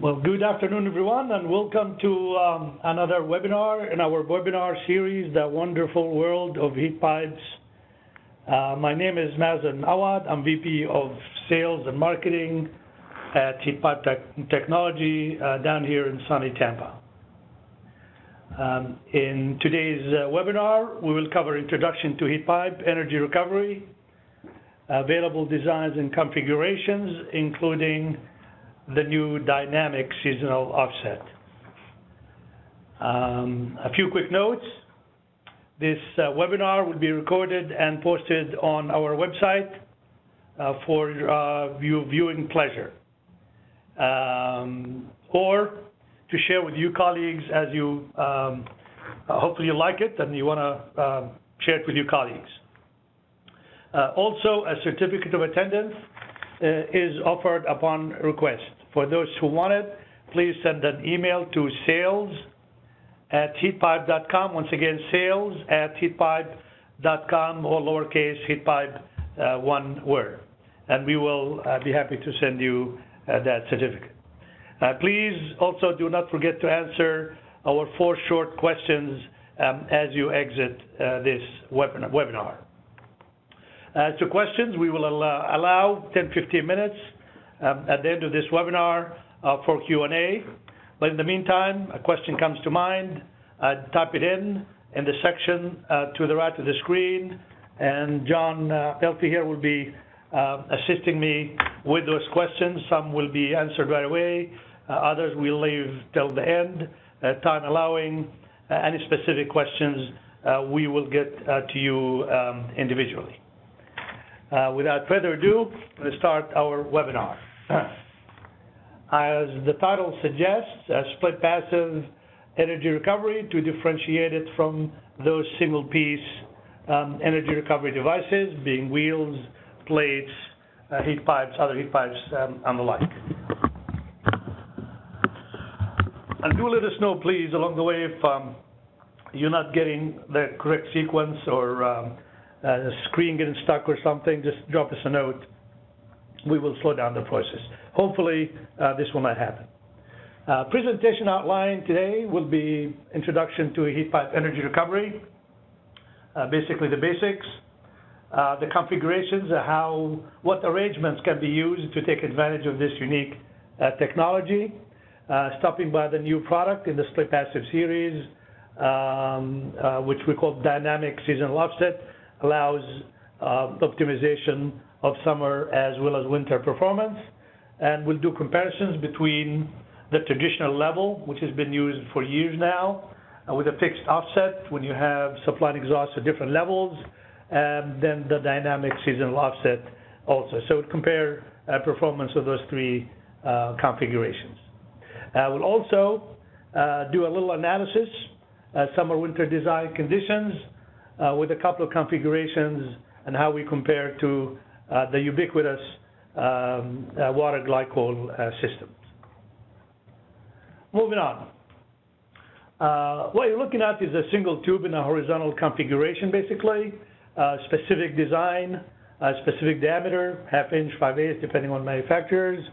Well, good afternoon, everyone, and welcome to another webinar in our webinar series, The Wonderful World of Heat Pipes. My name is Mazen Awad. I'm VP of Sales and Marketing at Heat Pipe Technology down here in sunny Tampa. In today's webinar, we will cover introduction to heat pipe, energy recovery, available designs and configurations, including the new dynamic seasonal offset. A few quick notes. This webinar will be recorded and posted on our website for viewing pleasure, or to share with you colleagues as you hopefully you like it and you want to share it with your colleagues. Also, a certificate of attendance is offered upon request. For those who want it, please send an email to sales@heatpipe.com. Once again, sales@heatpipe.com, or lowercase heatpipe, one word. And we will be happy to send you that certificate. Please also do not forget to answer our 4 short questions as you exit this webinar. As to questions, we will allow 10-15 minutes at the end of this webinar for Q&A. But in the meantime, a question comes to mind, type it in the section to the right of the screen, and John Pelty here will be assisting me with those questions. Some will be answered right away, others we'll leave till the end, time allowing. Any specific questions, we will get to you individually. Without further ado, let's start our webinar. As the title suggests, split passive energy recovery to differentiate it from those single-piece energy recovery devices, being wheels, plates, heat pipes, other heat pipes, and the like. And do let us know, please, along the way if you're not getting the correct sequence or the screen getting stuck or something. Just drop us a note. We will slow down the process. Hopefully, this will not happen. Presentation outline today will be introduction to heat pipe energy recovery, basically the basics, the configurations, what arrangements can be used to take advantage of this unique technology, stopping by the new product in the split passive series, which we call dynamic seasonal offset, allows optimization of summer as well as winter performance. And we'll do comparisons between the traditional level, which has been used for years now, with a fixed offset when you have supply and exhaust at different levels, and then the dynamic seasonal offset also. So we'll compare performance of those 3 configurations. We'll also do a little analysis, summer-winter design conditions, with a couple of configurations and how we compare to the ubiquitous water glycol systems. Moving on. What you're looking at is a single tube in a horizontal configuration, basically. Specific design, specific diameter, 1/2 inch, 5/8, depending on manufacturers.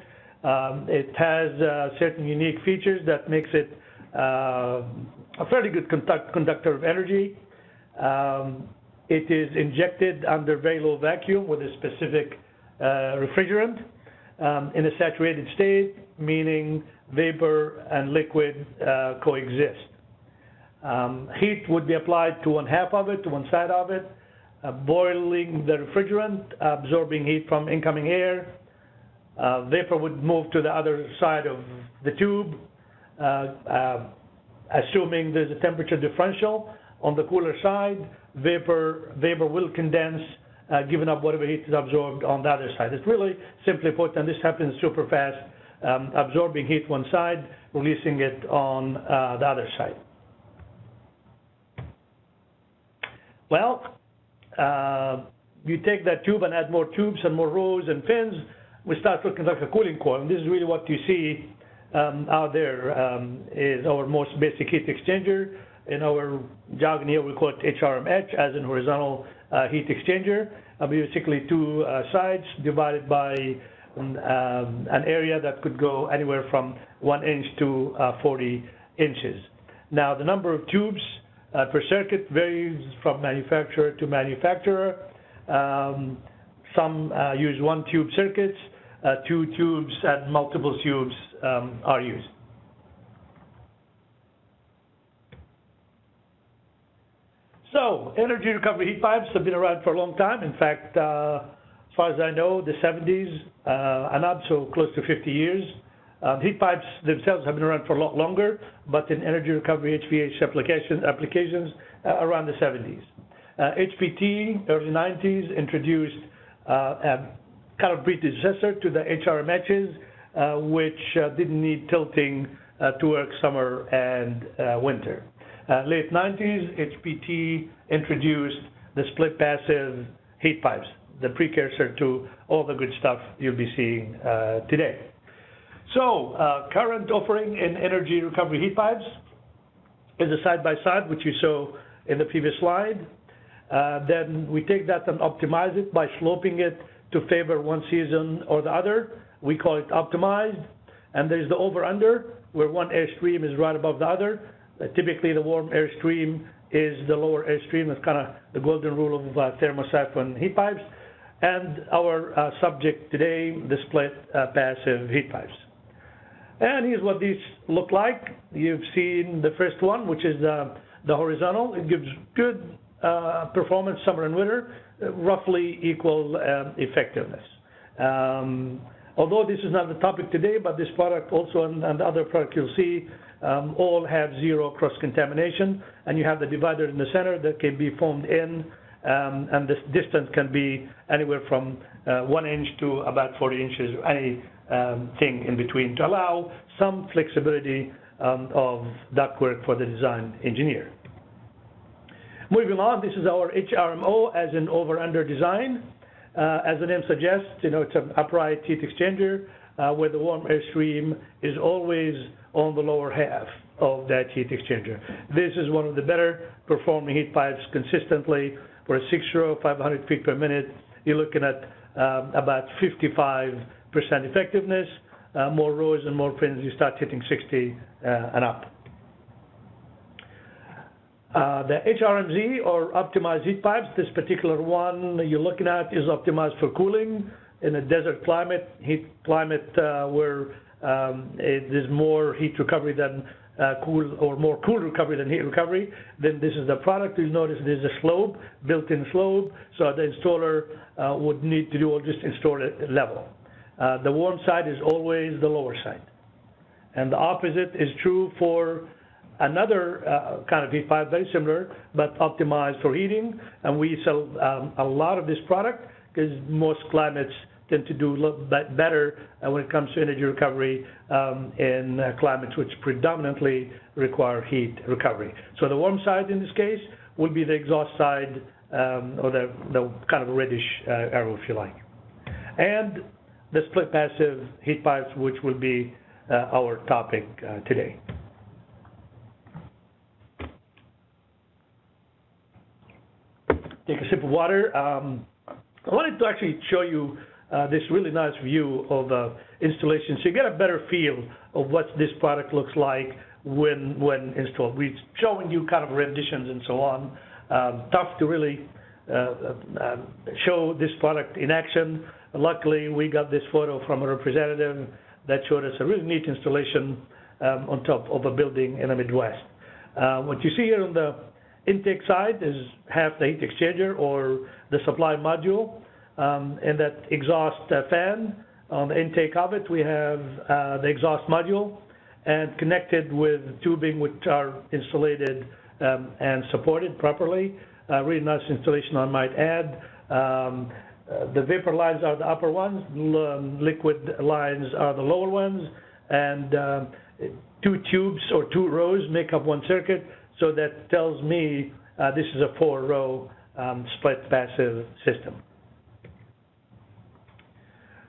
It has certain unique features that makes it a fairly good conductor of energy. It is injected under very low vacuum with a specific refrigerant in a saturated state, meaning vapor and liquid coexist. Heat would be applied to 1/2 of it, to one side of it, boiling the refrigerant, absorbing heat from incoming air. Vapor would move to the other side of the tube, assuming there's a temperature differential. On the cooler side, vapor will condense, giving up whatever heat is absorbed on the other side. It's really simply put, and this happens super fast, absorbing heat one side, releasing it on the other side. Well, you take that tube and add more tubes and more rows and fins, we start looking like a cooling coil. And this is really what you see out there, is our most basic heat exchanger. In our jargon here, we call it HRMH, as in horizontal heat exchanger. Basically 2 sides divided by an area that could go anywhere from 1 inch to 40 inches. Now, the number of tubes per circuit varies from manufacturer to manufacturer. Some use 1 tube circuits, 2 tubes, and multiple tubes are used. So, energy recovery heat pipes have been around for a long time. In fact, as far as I know, the 70s and up, so close to 50 years. Heat pipes themselves have been around for a lot longer, but in energy recovery HVAC applications around the 70s. HPT, early 90s, introduced a kind of predecessor to the HRMHs, which didn't need tilting to work summer and winter. Late 90s, HPT introduced the split passive heat pipes, the precursor to all the good stuff you'll be seeing today. So, current offering in energy recovery heat pipes is a side-by-side, which you saw in the previous slide. Then we take that and optimize it by sloping it to favor one season or the other. We call it optimized. And there's the over-under, where one airstream is right above the other. Typically, the warm airstream is the lower airstream. It's kind of the golden rule of thermosiphon heat pipes. And our subject today, the split passive heat pipes. And here's what these look like. You've seen the first one, which is the horizontal. It gives good performance summer and winter, roughly equal effectiveness. Although this is not the topic today, but this product also and the other product you'll see all have zero cross-contamination, and you have the divider in the center that can be foamed in, and this distance can be anywhere from 1 inch to about 40 inches, any thing in between, to allow some flexibility of ductwork for the design engineer. Moving on, this is our HRMO as an over-under design. As the name suggests, it's an upright heat exchanger where the warm air stream is always on the lower half of that heat exchanger. This is one of the better performing heat pipes consistently. For a 6-row, 500 feet per minute, you're looking at about 55% effectiveness. More rows and more pins, you start hitting 60 and up. The HRMZ, or optimized heat pipes, this particular one you're looking at is optimized for cooling in a desert climate, heat climate where it is more heat recovery than more cool recovery than heat recovery. Then this is the product. You'll notice there's a slope, built-in slope, so the installer would need to do or just install it level. The warm side is always the lower side. And the opposite is true for another kind of heat pipe, very similar, but optimized for heating. And we sell a lot of this product because most climates tend to do a little bit better when it comes to energy recovery in climates which predominantly require heat recovery. So the warm side in this case will be the exhaust side, or the kind of reddish arrow, if you like. And the split passive heat pipes, which will be our topic today. Take a sip of water. I wanted to actually show you this really nice view of installation, so you get a better feel of what this product looks like when installed. We're showing you kind of renditions and so on. Tough to really show this product in action. Luckily, we got this photo from a representative that showed us a really neat installation on top of a building in the Midwest. What you see here on the intake side is half the heat exchanger or the supply module. And that exhaust fan, on the intake of it, we have the exhaust module, and connected with tubing which are insulated and supported properly. Really nice installation, I might add. The vapor lines are the upper ones, liquid lines are the lower ones, and 2 tubes or 2 rows make up 1 circuit, so that tells me this is a 4-row split passive system.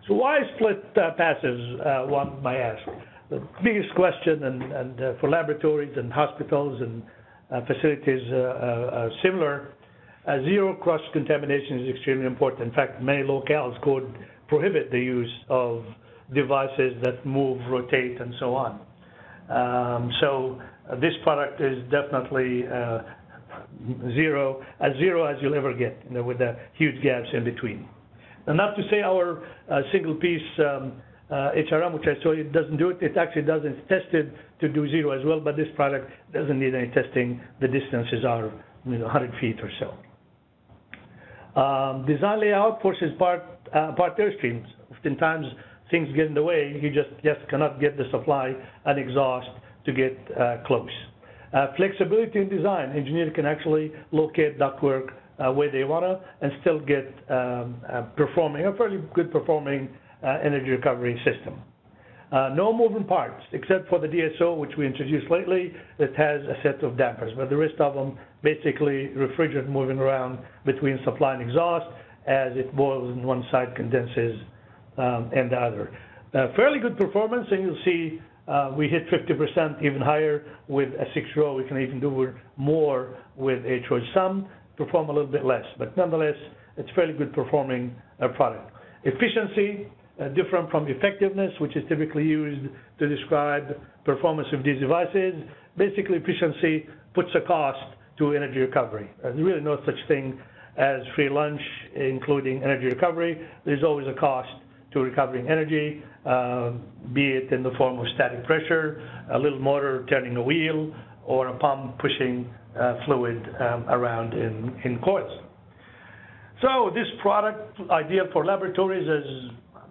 So why split passives, one might ask? The biggest question, and for laboratories and hospitals and facilities similar, zero cross-contamination is extremely important. In fact, many locales code prohibit the use of devices that move, rotate, and so on. So this product is definitely as zero as you'll ever get, with the huge gaps in between. And not to say our single-piece HRM, which I told you, doesn't do it. It actually does. It's tested to do zero as well, but this product doesn't need any testing. The distances are 100 feet or so. Design layout forces apart airstreams. Oftentimes, things get in the way. You just cannot get the supply and exhaust to get close. Flexibility in design. Engineers can actually locate ductwork where they want to and still get a fairly good performing energy recovery system. No moving parts, except for the DSO, which we introduced lately. It has a set of dampers, but the rest of them basically refrigerant moving around between supply and exhaust as it boils in one side, condenses and the other. Fairly good performance, and you'll see we hit 50%, even higher with a 6-row. We can even do more with 8-row. Some perform a little bit less, but nonetheless, it's fairly good performing product. Efficiency, different from effectiveness, which is typically used to describe performance of these devices. Basically, efficiency puts a cost to energy recovery. There's really no such thing as free lunch, including energy recovery. There's always a cost to recovering energy, be it in the form of static pressure, a little motor turning a wheel, or a pump pushing fluid around in coils. So this product, ideal for laboratories, as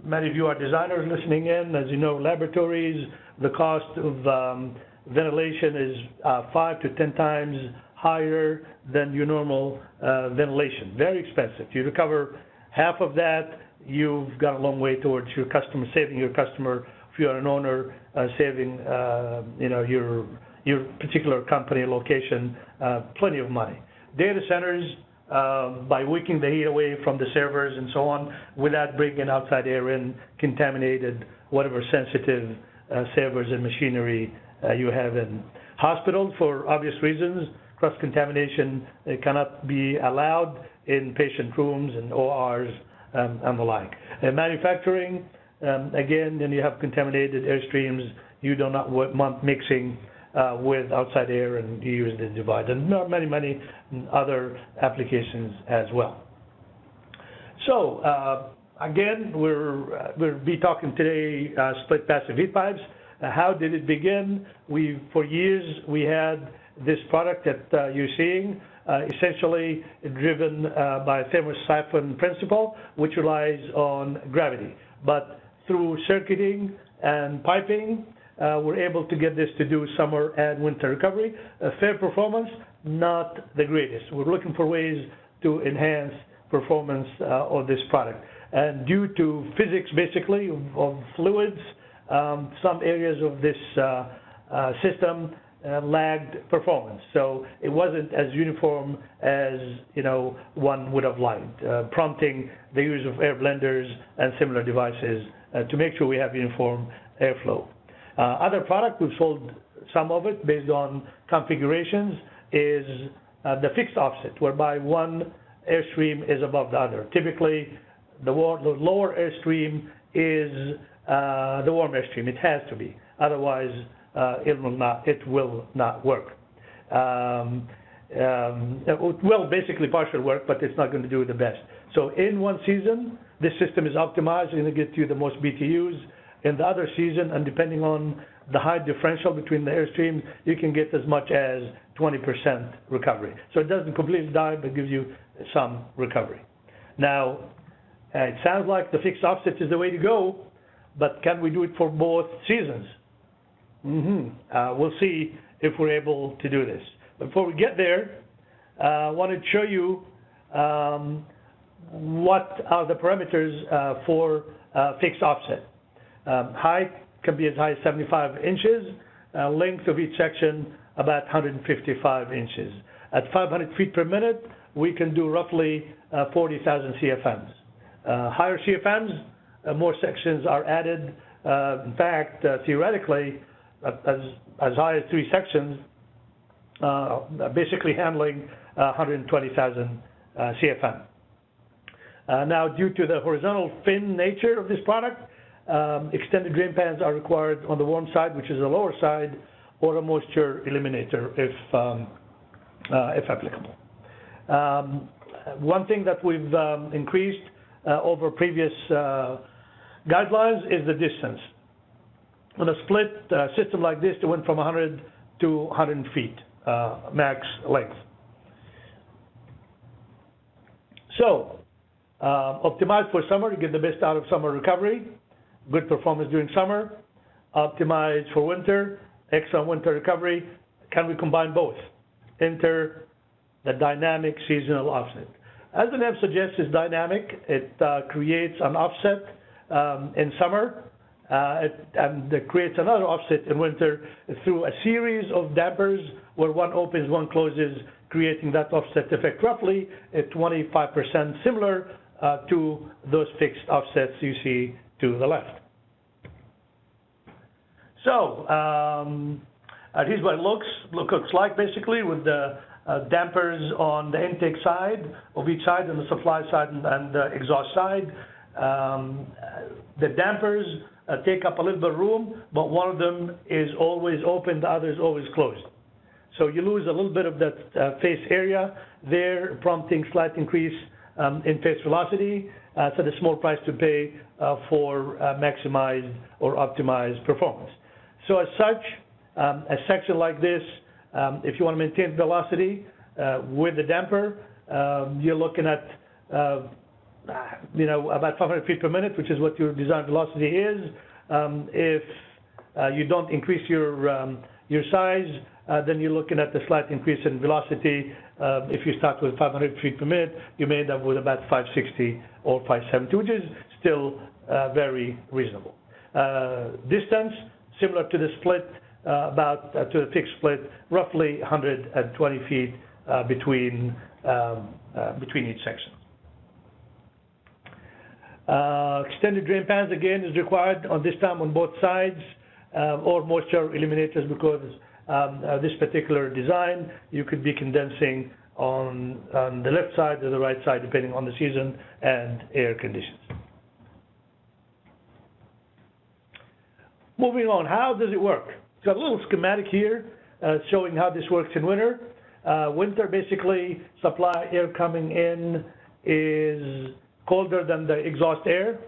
many of you are designers listening in. As you know, laboratories, the cost of ventilation is 5 to 10 times higher than your normal ventilation. Very expensive. You recover half of that, you've got a long way towards your customer, saving your customer, if you're an owner, saving your particular company location plenty of money. Data centers, by wicking the heat away from the servers and so on, without bringing outside air in, contaminated whatever sensitive servers and machinery you have in. Hospitals, for obvious reasons, cross-contamination cannot be allowed in patient rooms and ORs and the like. Manufacturing, again, then you have contaminated airstreams. You do not want mixing with outside air, and you use the divide, and many, many other applications as well. So again, we'll be talking today split passive heat pipes. How did it begin? For years we had this product that you're seeing, essentially driven by a thermosiphon principle, which relies on gravity. But through circuiting and piping, we're able to get this to do summer and winter recovery. Fair performance, not the greatest. We're looking for ways to enhance performance of this product. And due to physics, basically, of fluids, some areas of this system lagged performance. So it wasn't as uniform as one would have liked, prompting the use of air blenders and similar devices to make sure we have uniform airflow. Other product, we've sold some of it based on configurations, is the fixed offset, whereby one airstream is above the other. Typically, the lower airstream is the warm airstream. It has to be. Otherwise, it will not work. It will basically partially work, but it's not going to do the best. So in one season, this system is optimized and it gets you the most BTUs. In the other season, and depending on the height differential between the airstreams, you can get as much as 20% recovery. So it doesn't completely die, but gives you some recovery. Now, it sounds like the fixed offset is the way to go, but can we do it for both seasons? We'll see if we're able to do this. Before we get there, I want to show you what are the parameters for fixed offset. Height can be as high as 75 inches. Length of each section about 155 inches. At 500 feet per minute, we can do roughly 40,000 CFMs. Higher CFMs, more sections are added. In fact, theoretically, as high as 3 sections, basically handling 120,000 CFM. Now, due to the horizontal fin nature of this product, extended drain pans are required on the warm side, which is the lower side, or a moisture eliminator if applicable. One thing that we've increased over previous guidelines is the distance. On a split system like this, it went from 100 to 100 feet max length. So, optimized for summer to get the best out of summer recovery, good performance during summer. Optimized for winter, excellent winter recovery. Can we combine both? Enter the dynamic seasonal offset. As the name suggests, it's dynamic. It creates an offset in summer, and it creates another offset in winter through a series of dampers where one opens, one closes, creating that offset effect roughly at 25%, similar to those fixed offsets you see to the left. So here's what it looks like basically, with the dampers on the intake side of each side, and the supply side and the exhaust side. The dampers take up a little bit of room, but one of them is always open, the other is always closed. So you lose a little bit of that face area there, prompting slight increase in face velocity. So the small price to pay for maximized or optimized performance. So as such, a section like this, if you want to maintain velocity with the damper, you're looking at about 500 feet per minute, which is what your design velocity is. If you don't increase your size, then you're looking at the slight increase in velocity. If you start with 500 feet per minute, you may end up with about 560 or 570, which is still very reasonable. Distance, similar to the split, to the fixed split, roughly 120 feet between each section. Extended drain pans again is required on this time on both sides, or moisture eliminators, because this particular design you could be condensing on the left side or the right side depending on the season and air conditions. Moving on, how does it work? Got a little schematic here showing how this works in winter. Winter, basically, supply air coming in is colder than the exhaust air.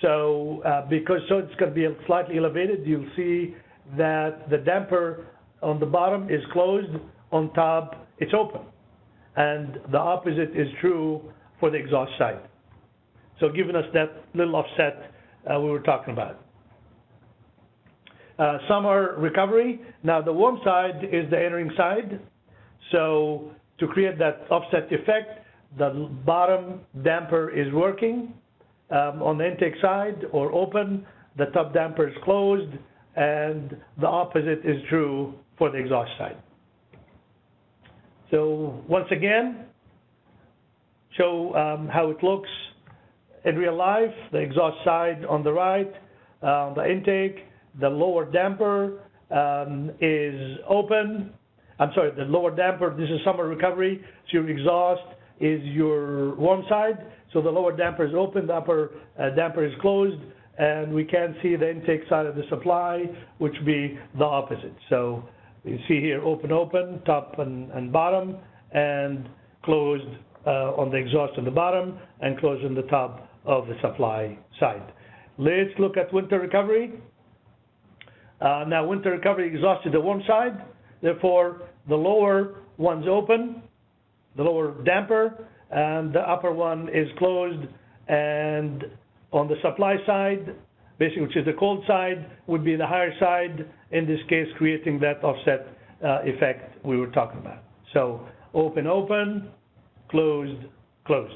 So it's going to be slightly elevated, you'll see that the damper on the bottom is closed, on top it's open. And the opposite is true for the exhaust side. So giving us that little offset we were talking about. Summer recovery. Now the warm side is the entering side. So to create that offset effect, the bottom damper is working on the intake side or open, the top damper is closed, and the opposite is true for the exhaust side. So once again, show how it looks in real life. The exhaust side on the right, the intake, the lower damper is open. I'm sorry, the lower damper, this is summer recovery, so your exhaust is your warm side. So the lower damper is open, the upper damper is closed, and we can see the intake side of the supply, which would be the opposite. So you see here open, open, top and bottom, and closed on the exhaust on the bottom, and closed on the top of the supply side. Let's look at winter recovery. Now winter recovery exhaust is the warm side, therefore the lower one's open, the lower damper, and the upper one is closed, and on the supply side, basically, which is the cold side, would be the higher side, in this case creating that offset effect we were talking about. So open, open, closed, closed.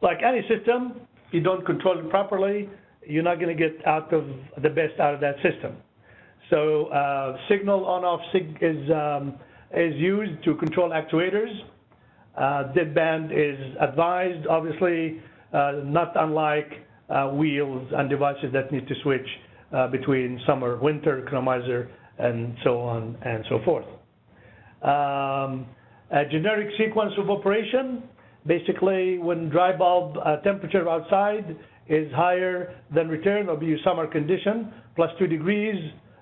Like any system, if you don't control it properly, you're not going to get out of the best out of that system. So signal on-off is used to control actuators. Deadband is advised, obviously, not unlike wheels and devices that need to switch between summer, winter, economizer, and so on and so forth. A generic sequence of operation. Basically, when dry bulb temperature outside is higher than return, or be summer condition, plus 2 degrees,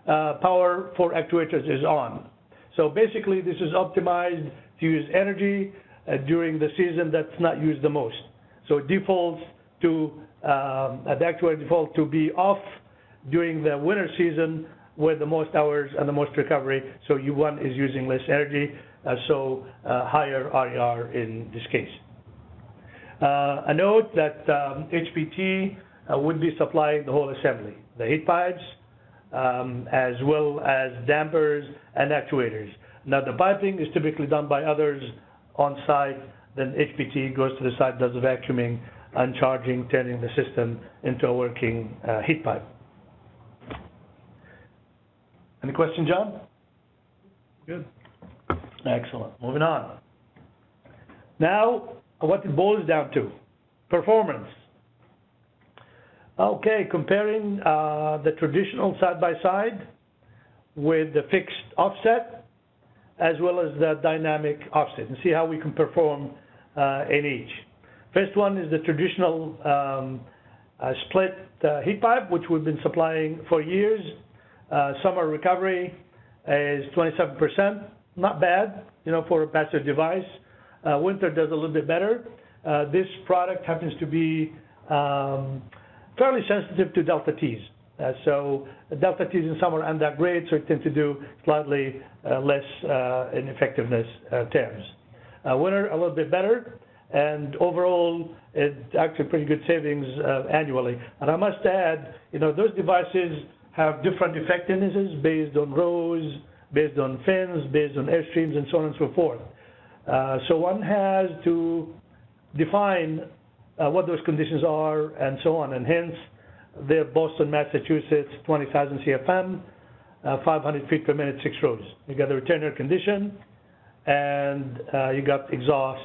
power for actuators is on. So basically, this is optimized to use energy during the season that's not used the most. So it defaults to, the actuator default to be off during the winter season with the most hours and the most recovery. So U1 is using less energy, so higher RER in this case. A note that HPT would be supplying the whole assembly, the heat pipes, as well as dampers and actuators. Now the piping is typically done by others on site, then HPT goes to the site, does the vacuuming, uncharging, turning the system into a working heat pipe. Any question, John? Good. Excellent. Moving on. Now, what it boils down to, performance. Okay, comparing the traditional side-by-side with the fixed offset, as well as the dynamic offset, and see how we can perform in each. First one is the traditional split heat pipe, which we've been supplying for years. Summer recovery is 27%, not bad, you know, for a passive device. Winter does a little bit better. This product happens to be fairly sensitive to delta T's. So delta T's in summer aren't that great, so it tends to do slightly less in effectiveness terms. Winter a little bit better, and overall it's actually pretty good savings annually. And I must add, you know, those devices have different effectivenesses based on rows, based on fins, based on airstreams, and so on and so forth. So one has to define what those conditions are and so on, and hence the Boston, Massachusetts, 20,000 CFM, 500 feet per minute, 6 rows. You got the return air condition, and you got exhaust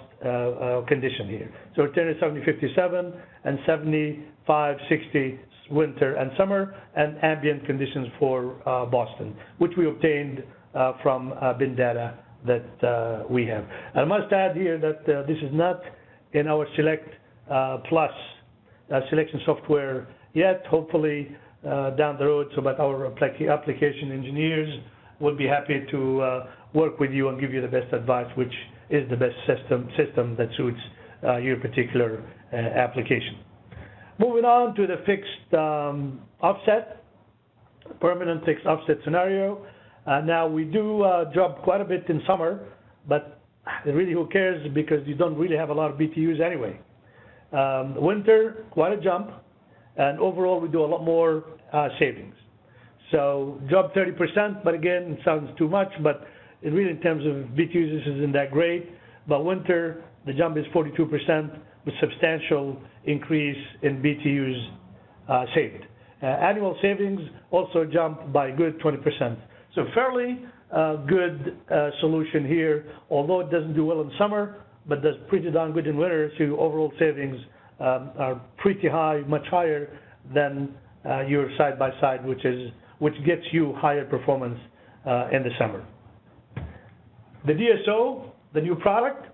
condition here. So return air 7057 and 7560 winter and summer, and ambient conditions for Boston, which we obtained from bin data that we have. I must add here that this is not in our Select Plus selection software yet. Hopefully down the road, so that our application engineers will be happy to work with you and give you the best advice, which is the best system that suits your particular application. Moving on to the fixed offset, permanent fixed offset scenario. Now we do drop quite a bit in summer, but really who cares, because you don't really have a lot of BTUs anyway. Winter, quite a jump, and overall we do a lot more savings. So drop 30%, but again, it sounds too much, but it really in terms of BTUs, this isn't that great. But winter, the jump is 42%, with substantial increase in BTUs saved. Annual savings also jump by a good 20%. So fairly good solution here, although it doesn't do well in summer, but does pretty darn good in winter. So overall savings are pretty high, much higher than your side-by-side, which gets you higher performance in the summer. The DSO, the new product,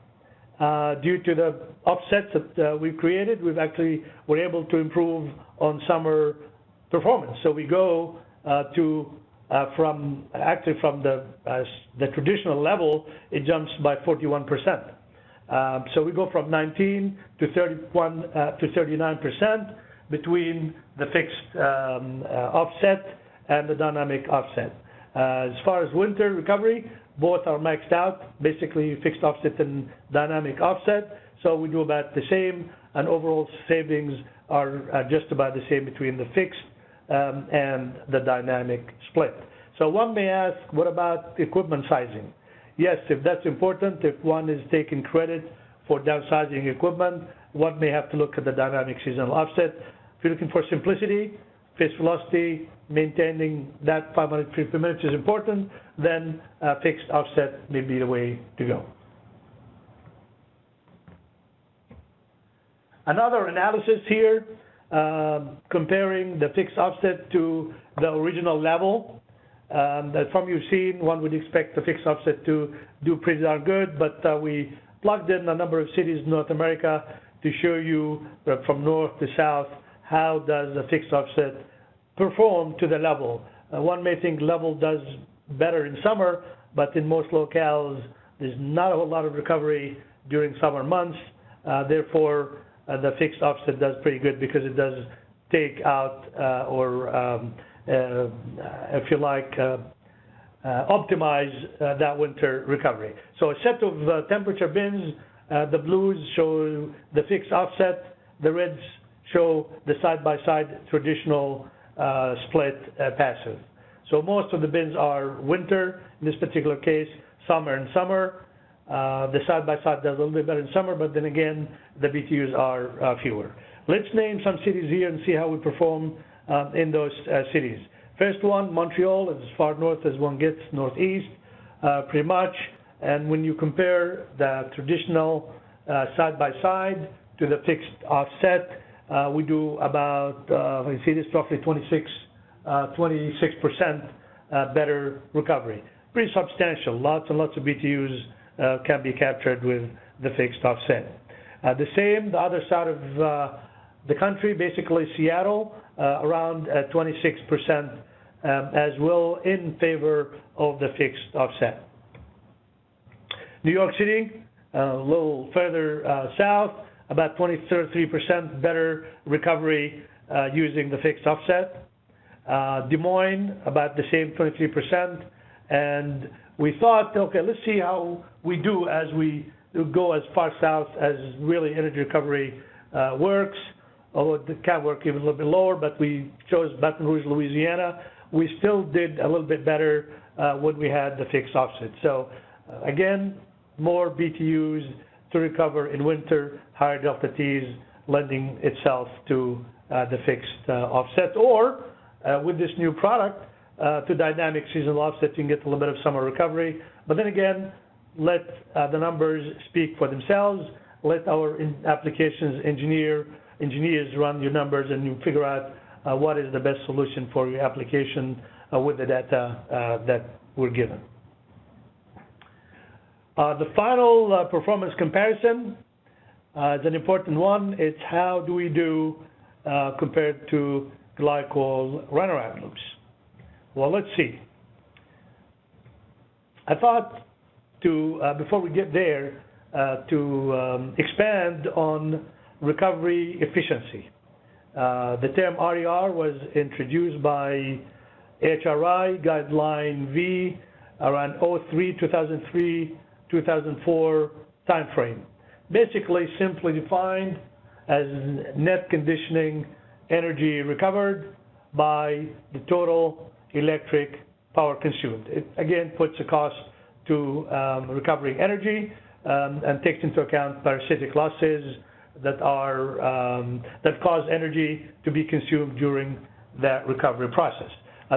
due to the offsets that we've created, we're able to improve on summer performance. So we go from the traditional level, it jumps by 41%. So we go from 19 to 31 to 39% between the fixed offset and the dynamic offset. As far as winter recovery, both are maxed out, basically fixed offset and dynamic offset. So we do about the same, and overall savings are just about the same between the fixed and the dynamic split. So one may ask, what about equipment sizing? Yes, if that's important, if one is taking credit for downsizing equipment, one may have to look at the dynamic seasonal offset. If you're looking for simplicity, phase velocity, maintaining that 500 feet per minute is important, then fixed offset may be the way to go. Another analysis here, comparing the fixed offset to the original level. That from you've seen, one would expect the fixed offset to do pretty darn good, but we plugged in a number of cities in North America to show you from north to south how does the fixed offset perform to the level. One may think level does better in summer, but in most locales there's not a whole lot of recovery during summer months. Therefore, the fixed offset does pretty good because it does take out if you like, optimize that winter recovery. So a set of temperature bins, the blues show the fixed offset, the reds show the side-by-side traditional split passive. So most of the bins are winter, in this particular case, summer and summer. The side-by-side does a little bit better in summer, but then again, the BTUs are fewer. Let's name some cities here and see how we perform in those cities. First one, Montreal, is as far north as one gets, northeast, pretty much. And when you compare the traditional side-by-side to the fixed offset, we do about, you see this, roughly 26% better recovery. Pretty substantial. Lots and lots of BTUs can be captured with the fixed offset. The same, the other side of the country, basically Seattle, around 26% as well in favor of the fixed offset. New York City, a little further south, about 23% better recovery using the fixed offset. Des Moines, about the same, 23%. And we thought, okay, let's see how we do as we go as far south as really energy recovery works. Although it can work even a little bit lower, but we chose Baton Rouge, Louisiana. We still did a little bit better when we had the fixed offset. So again, more BTUs to recover in winter, higher delta T's, lending itself to the fixed offset. Or with this new product, to dynamic seasonal offset, you can get a little bit of summer recovery. But then again, let the numbers speak for themselves. Let our applications engineers run your numbers, and you figure out what is the best solution for your application with the data that we're given. The final performance comparison is an important one. It's how do we do compared to Glycol runaround loops. Well, let's see. I thought to, before we get there, to expand on recovery efficiency. The term RER was introduced by HRI Guideline V around 2003, time frame. Basically, simply defined as net conditioning energy recovered by the total electric power consumed. It again puts a cost to recovering energy and takes into account parasitic losses that are that cause energy to be consumed during that recovery process.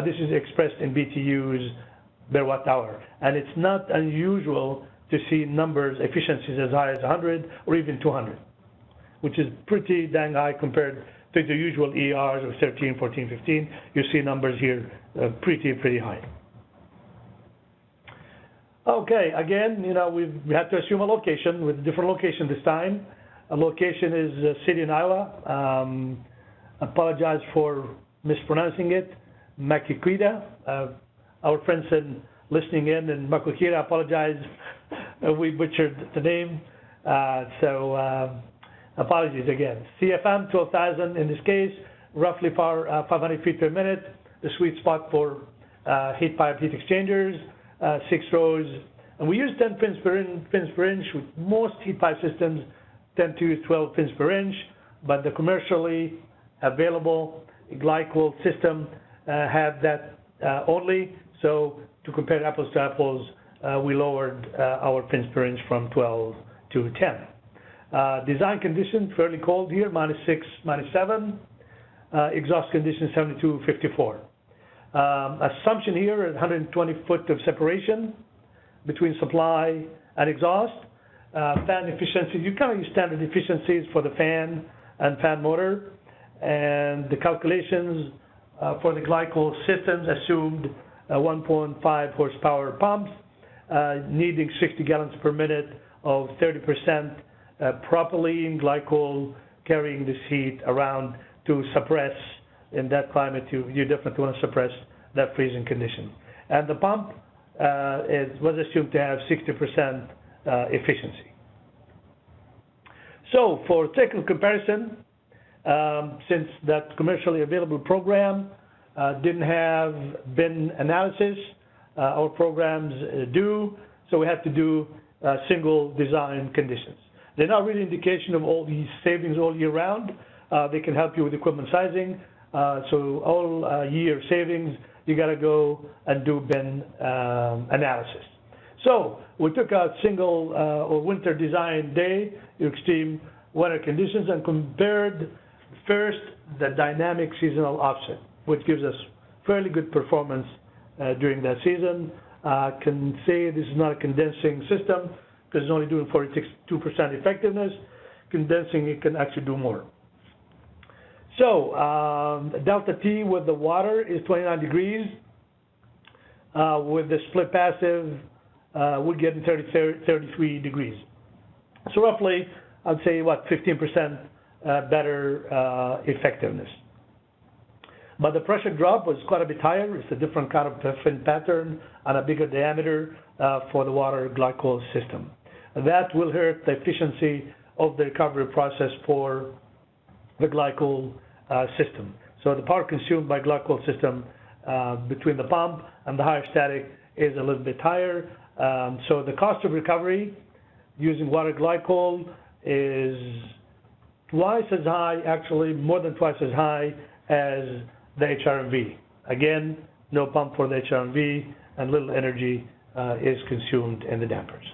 This is expressed in BTUs per watt hour, and it's not unusual to see numbers, efficiencies as high as 100 or even 200, which is pretty dang high compared to the usual ERs of 13, 14, 15. You see numbers here pretty high. Okay, again, you know, we had to assume a location with a different location this time. A location is a city in Iowa. Apologize for mispronouncing it. Maquoketa. Our friends listening in Maquoketa, apologize. We butchered the name. Apologies again. CFM 12,000 in this case, roughly 500 feet per minute. The sweet spot for heat pipe heat exchangers, 6 rows. And we use 10 pins per inch with most heat pipe systems, 10 to 12 pins per inch. But the commercially available Glycol system had that only. So to compare apples to apples, we lowered our pins per inch from 12 to 10. Design condition, fairly cold here, -6, -7. Exhaust condition, 72, 54. Assumption here is 120 foot of separation between supply and exhaust. Fan efficiency, you kind of use standard efficiencies for the fan and fan motor. And the calculations for the Glycol systems assumed 1.5 horsepower pumps, needing 60 gallons per minute of 30% propylene glycol carrying this heat around to suppress. In that climate, you definitely want to suppress that freezing condition. And the pump was assumed to have 60% efficiency. So for technical comparison, since that commercially available program didn't have bin analysis, our programs do, so we had to do single design conditions. They're not really indication of all these savings all year round. They can help you with equipment sizing. So all year savings, you got to go and do bin analysis. So we took a single or winter design day, extreme weather conditions, and compared first the dynamic seasonal offset, which gives us fairly good performance during that season. Can say this is not a condensing system because it's only doing 42% effectiveness. Condensing, it can actually do more. So delta T with the water is 29 degrees. With the split passive, we're getting 33 degrees. So roughly, I'd say, 15% better effectiveness. But the pressure drop was quite a bit higher. It's a different kind of fin pattern and a bigger diameter for the water glycol system. That will hurt the efficiency of the recovery process for the glycol system. So the power consumed by glycol system between the pump and the higher static is a little bit higher. So the cost of recovery using water glycol is twice as high, actually more than twice as high as the HRMV. Again, no pump for the HRMV, and little energy is consumed in the dampers.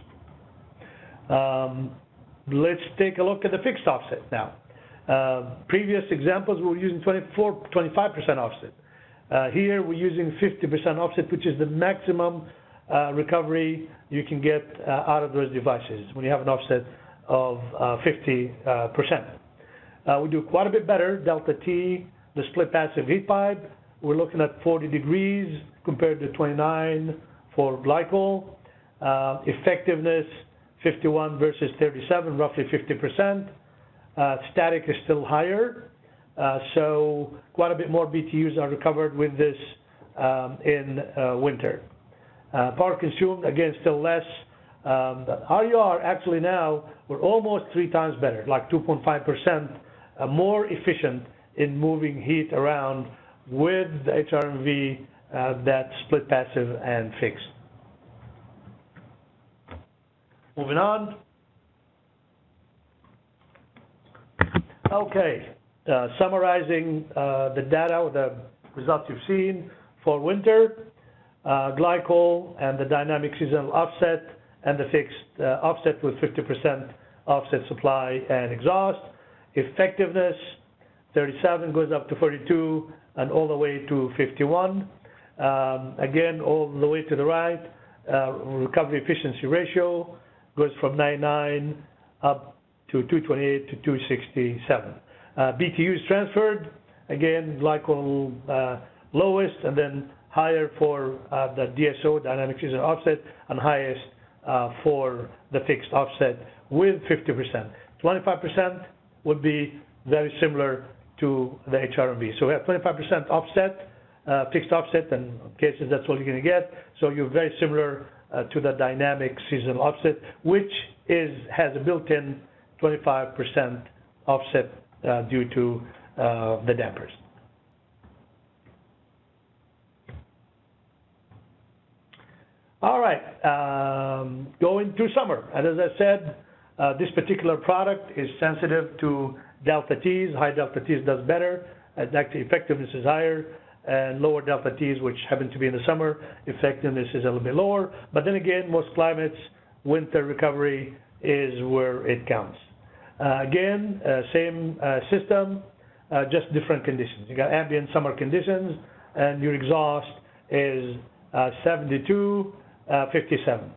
Let's take a look at the fixed offset now. Previous examples, we were using 25% offset. Here we're using 50% offset, which is the maximum recovery you can get out of those devices when you have an offset of 50%. We do quite a bit better. Delta T, the split passive heat pipe, we're looking at 40 degrees compared to 29 for glycol. Effectiveness, 51 versus 37, roughly 50%. Static is still higher, so quite a bit more BTUs are recovered with this in winter. Power consumed, again, still less. RUR actually now, we're almost 3 times better, like 2.5% more efficient in moving heat around with the HRMV that's split passive and fixed. Moving on. Okay, summarizing the data or the results you've seen for winter, glycol and the dynamic seasonal offset and the fixed offset with 50% offset supply and exhaust. Effectiveness, 37 goes up to 42 and all the way to 51. Again, all the way to the right, recovery efficiency ratio goes from 99 up to 228 to 267. BTUs transferred, again, glycol lowest and then higher for the DSO, dynamic seasonal offset, and highest for the fixed offset with 50%. 25% would be very similar to the HRMV. So we have 25% offset, fixed offset, and in cases that's all you're going to get. So you're very similar to the dynamic seasonal offset, which has a built-in 25% offset due to the dampers. All right, going through summer. And as I said, this particular product is sensitive to delta T's. High delta T's does better. Actually, effectiveness is higher. And lower delta T's, which happen to be in the summer, effectiveness is a little bit lower. But then again, most climates, winter recovery is where it counts. Again, same system, just different conditions. You got ambient summer conditions, and your exhaust is 72, 57.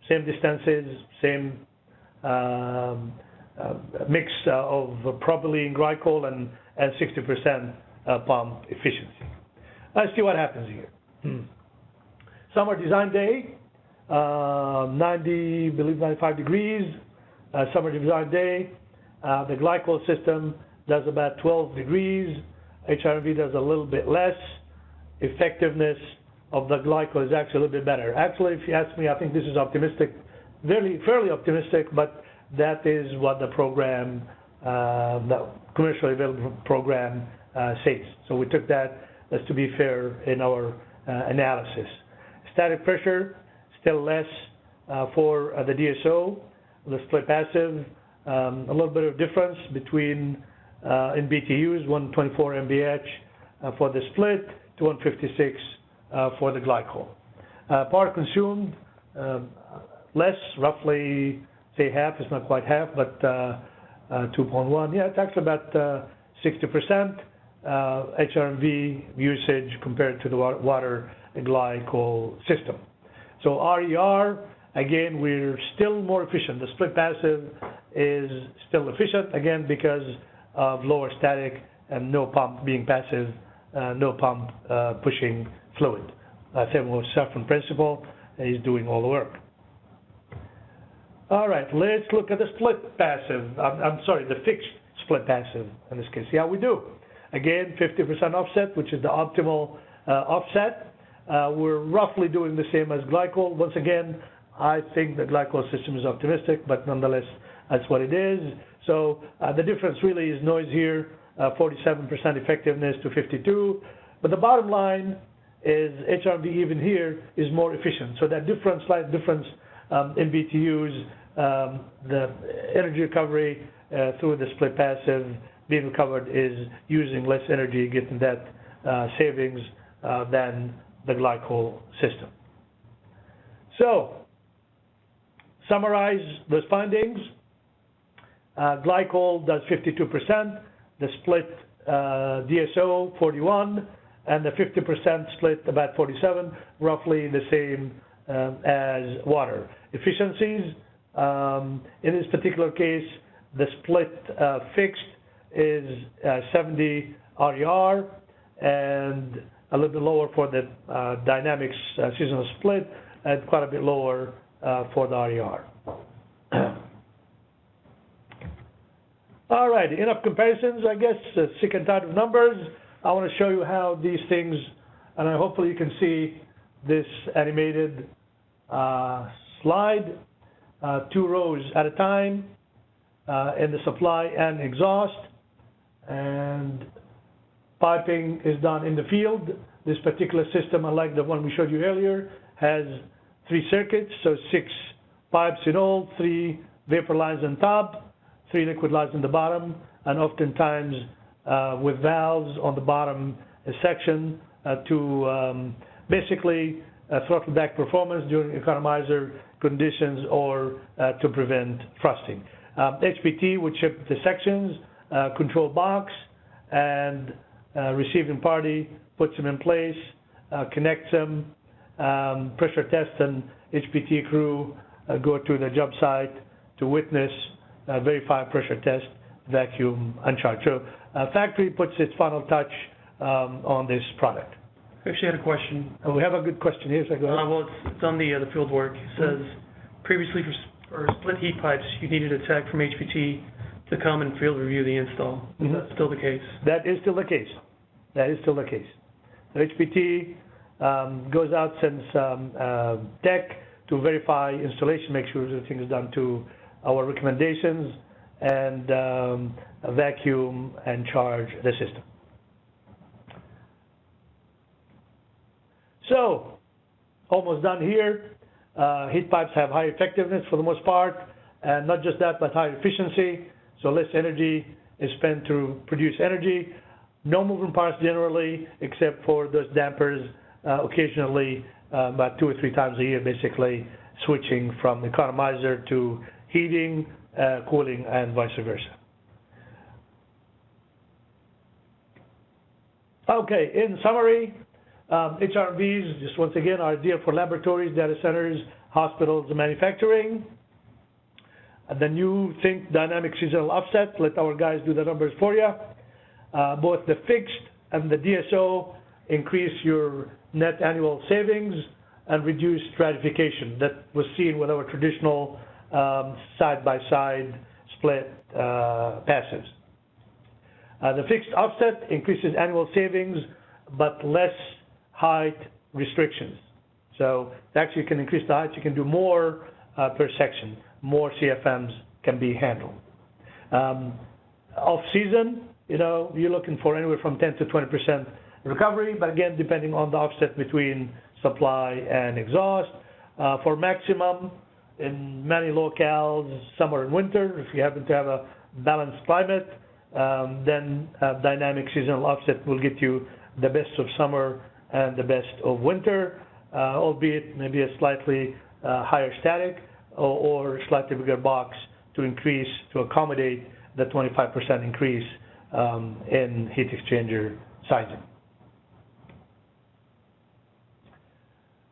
Same distances, same mix of propylene, glycol, and 60% pump efficiency. Let's see what happens here. Summer design day, 90, believe 95 degrees, summer design day. The Glycol system does about 12 degrees. HRV does a little bit less. Effectiveness of the Glycol is actually a little bit better. Actually, if you ask me, I think this is optimistic, fairly optimistic, but that is what the program, the commercially available program says. So we took that as to be fair in our analysis. Static pressure, still less for the DSO. The split passive, a little bit of difference between in BTUs, 124 MBH for the split to 156 for the Glycol. Power consumed, less, roughly, say half, it's not quite half, but 2.1. Yeah, it's actually about 60% HRV usage compared to the water Glycol system. So RER, again, we're still more efficient. The split passive is still efficient, again, because of lower static and no pump being passive, no pump pushing fluid. Thermosurfing principle is doing all the work. All right, let's look at the split passive. I'm sorry, the fixed split passive in this case. See how we do. Again, 50% offset, which is the optimal offset. We're roughly doing the same as Glycol. Once again, I think the Glycol system is optimistic, but nonetheless, that's what it is. So the difference really is noise here, 47% effectiveness to 52. But the bottom line is HRV even here is more efficient. So that difference, slight difference in BTUs, the energy recovery through the split passive being recovered is using less energy, getting that savings than the Glycol system. So, summarize those findings. Glycol does 52%, the split DSO 41, and the 50% split about 47, roughly the same as water. Efficiencies, in this particular case, the split fixed is 70 RER and a little bit lower for the dynamics seasonal split and quite a bit lower for the RER. All right, enough comparisons, I guess. Sick and tired of numbers. I want to show you how these things, and hopefully you can see this animated slide, 2 rows at a time in the supply and exhaust, and piping is done in the field. This particular system, unlike the one we showed you earlier, has 3 circuits, so 6 pipes in all, 3 vapor lines on top, 3 liquid lines on the bottom, and oftentimes with valves on the bottom section to basically throttle back performance during economizer conditions or to prevent thrusting. HPT would ship the sections, control box, and receiving party puts them in place, connects them, pressure test, and HPT crew go to the job site to witness, verify pressure test, vacuum, and charge. So factory puts its final touch on this product. I actually had a question. We have a good question here, so go ahead. Well, it's on the field work. It says, previously for split heat pipes, you needed a tech from HPT to come and field review the install. Is that still the case? That is still the case. That is still the case. So HPT goes out, sends tech to verify installation, make sure everything is done to our recommendations, and vacuum and charge the system. So, almost done here. Heat pipes have high effectiveness for the most part, and not just that, but high efficiency, so less energy is spent to produce energy. No moving parts generally, except for those dampers, occasionally about 2 or 3 times a year, basically switching from economizer to heating, cooling, and vice versa. Okay, in summary, HRVs, just once again, are ideal for laboratories, data centers, hospitals, and manufacturing. The new Think Dynamic Seasonal Offset, let our guys do the numbers for you. Both the fixed and the DSO increase your net annual savings and reduce stratification that was seen with our traditional side-by-side split passives. The fixed offset increases annual savings, but less height restrictions. So actually you can increase the height, you can do more per section, more CFMs can be handled. Off-season, you're looking for anywhere from 10 to 20% recovery, but again, depending on the offset between supply and exhaust. For maximum, in many locales, summer and winter, if you happen to have a balanced climate, then dynamic seasonal offset will get you the best of summer and the best of winter, albeit maybe a slightly higher static or slightly bigger box to accommodate the 25% increase in heat exchanger sizing.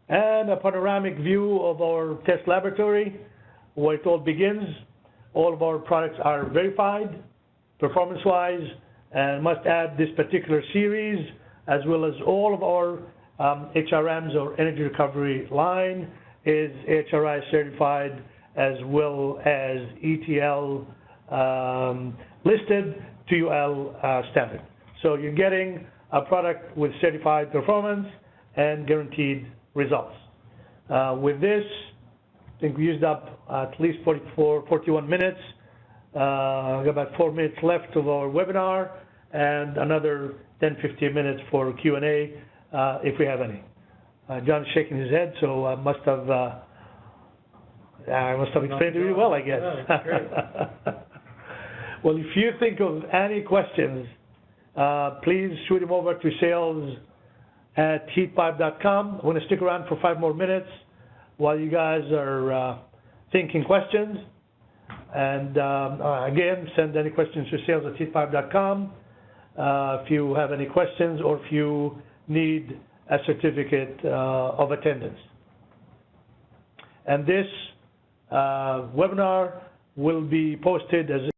And a panoramic view of our test laboratory, where it all begins. All of our products are verified performance-wise, and must add this particular series, as well as all of our HRMs or energy recovery line is HRI certified, as well as ETL listed to UL standard. So you're getting a product with certified performance and guaranteed results. With this, I think we used up at least 41 minutes. Got about 4 minutes left of our webinar, and another 10-15 minutes for Q&A if we have any. John's shaking his head, so I must have explained it really well, I guess. Yeah, that's great. Well, if you think of any questions, please shoot them over to sales@heatpipe.com. I'm going to stick around for 5 more minutes while you guys are thinking questions. And again, send any questions to sales@heatpipe.com if you have any questions or if you need a certificate of attendance. And this webinar will be posted as